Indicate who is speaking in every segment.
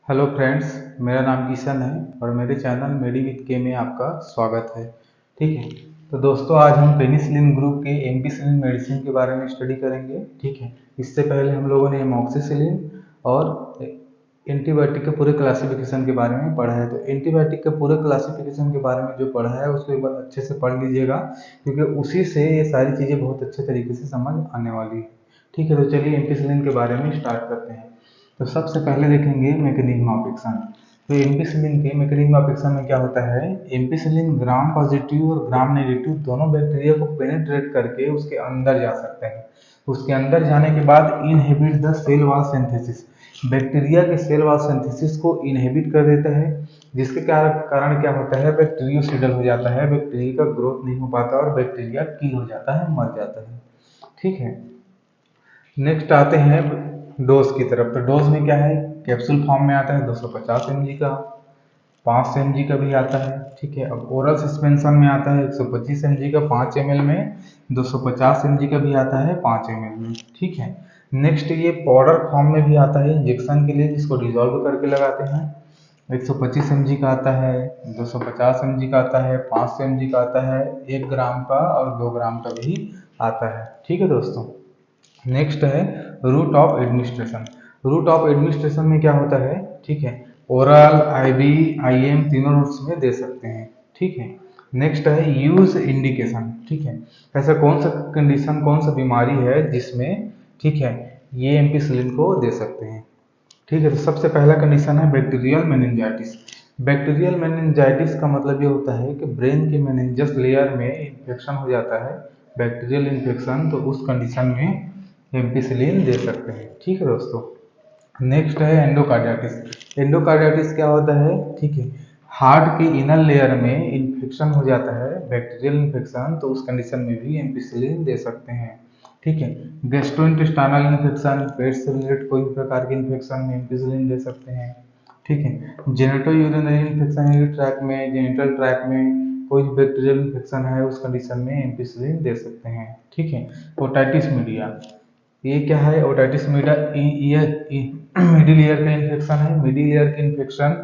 Speaker 1: Hello friends, मेरा नाम किशन है और मेरे चैनल मेडी विद के में आपका स्वागत है। ठीक है, तो दोस्तों आज हम पेनिसिलिन ग्रुप के एम्पिसिलिन मेडिसिन के बारे में स्टडी करेंगे। ठीक है, इससे पहले हम लोगों ने एमॉक्सिसिलिन और एंटीबायोटिक के पूरे क्लासिफिकेशन के बारे में पढ़ा है। तो एंटीबायोटिक के पूरे क्लासिफिकेशन के बारे में जो पढ़ा है उसको एक बार अच्छे से पढ़ लीजिएगा, क्योंकि उसी से ये सारी चीज़ें बहुत अच्छे तरीके से समझ आने वाली है। ठीक है, तो चलिए एम्पिसिलिन के बारे में स्टार्ट करते हैं। तो सबसे पहले देखेंगे मैकेनिज्म ऑफ एक्शन। तो एम्पिसिलिन के मैकेनिज्म ऑफ एक्शन में क्या होता है, एम्पिसिलिन ग्राम पॉजिटिव और ग्राम नेगेटिव दोनों बैक्टीरिया को पेनिट्रेट करके उसके अंदर जा सकते हैं। उसके अंदर जाने के बाद inhibit the cell wall synthesis, bacteria के सेल वॉल सिंथेसिस को इनहिबिट कर देता है, जिसके कारण क्या होता है, बैक्टीरियोसिडल हो जाता है, बैक्टीरिया का ग्रोथ नहीं हो पाता और बैक्टीरिया किल हो जाता है, मर जाता है। ठीक है, नेक्स्ट आते हैं डोज की तरफ। तो डोज में क्या है, कैप्सूल फॉर्म में आता है 250 mg का, 500 mg का भी आता है। ठीक है, अब ओरल सस्पेंशन में आता है 125 mg का 5 ml में, 250 mg का भी आता है 5 ml में। ठीक है, नेक्स्ट ये पाउडर फॉर्म में भी आता है इंजेक्शन के लिए, जिसको डिजोल्व करके लगाते हैं। 125 mg का आता है, 250 mg का आता है, 500 mg का आता है, 1 ग्राम का और 2 ग्राम का भी आता है। ठीक है दोस्तों, नेक्स्ट है route of administration. Route of administration में क्या होता है, ठीक है, ओरल, आईवी, आईएम तीनों रूट्स में दे सकते हैं। ठीक है, नेक्स्ट है यूज इंडिकेशन। ठीक है, ऐसा कौन सा कंडीशन, कौन सा बीमारी है जिसमें, ठीक है, ये एम्पिसिलिन को दे सकते हैं। ठीक है, तो सबसे पहला कंडीशन है बैक्टीरियल मेनिंजाइटिस। बैक्टीरियल मेनिंजाइटिस का मतलब ये होता है कि ब्रेन के मेनिंजस लेयर में इन्फेक्शन हो जाता है, बैक्टीरियल इन्फेक्शन, तो उस कंडीशन में एम्पिसिलिन दे सकते हैं। ठीक है दोस्तों, नेक्स्ट है एंडोकार्डियाटिस। एंडोकार्डियाटिस क्या होता है, ठीक है, हार्ट के इनर लेयर में इन्फेक्शन हो जाता है, बैक्टीरियल इन्फेक्शन, तो उस कंडीशन में भी एम्पिसिलिन दे सकते हैं। ठीक है, गैस्ट्रोइंटेस्टाइनल इन्फेक्शन, पेट से रिलेटेड कोई भी प्रकार के इन्फेक्शन में एम्पिसिलिन दे सकते हैं। ठीक है, जेनेटो यूरिनरी इन्फेक्शन ट्रैक में, जेनिटल ट्रैक में कोई बैक्टीरियल इन्फेक्शन है, उस कंडीशन में एम्पिसिलिन दे सकते हैं। ठीक है, ओटाइटिस मीडिया, ये क्या है, ओटाइटिस मीडिया मिडिल ईयर का इन्फेक्शन है, मिडिल ईयर के इन्फेक्शन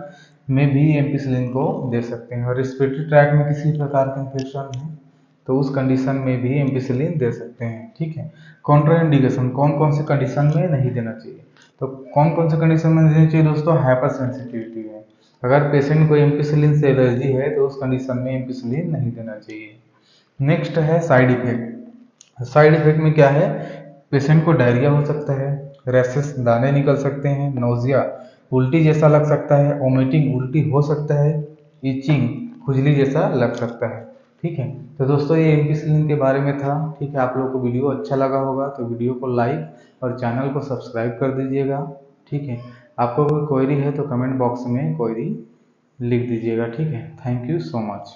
Speaker 1: में भी एम्पिसिलिन को दे सकते हैं। और रिस्पिरेटरी ट्रैक में किसी प्रकार का इन्फेक्शन है तो उस कंडीशन में भी एम्पिसिलिन दे सकते हैं। ठीक है, कॉन्ट्राइंडिकेशन, कौन कौन से कंडीशन में नहीं देना चाहिए, तो कौन कौन से कंडीशन में देना चाहिए दोस्तों, हाइपर सेंसिटिविटी है। अगर पेशेंट को एम्पिसिलिन से एलर्जी है तो उस कंडीशन में एम्पिसिलिन नहीं देना चाहिए। नेक्स्ट है साइड इफेक्ट। साइड इफेक्ट में क्या है, पेशेंट को डायरिया हो सकता है, रैसेस दाने निकल सकते हैं, नोजिया उल्टी जैसा लग सकता है, वोमिटिंग उल्टी हो सकता है, इचिंग खुजली जैसा लग सकता है। ठीक है, तो दोस्तों ये एम्पिसिलिन के बारे में था। ठीक है, आप लोगों को वीडियो अच्छा लगा होगा तो वीडियो को लाइक और चैनल को सब्सक्राइब कर दीजिएगा। ठीक है, आपको कोई क्वेरी है तो कमेंट बॉक्स में क्वेरी लिख दीजिएगा। ठीक है, थैंक यू सो मच।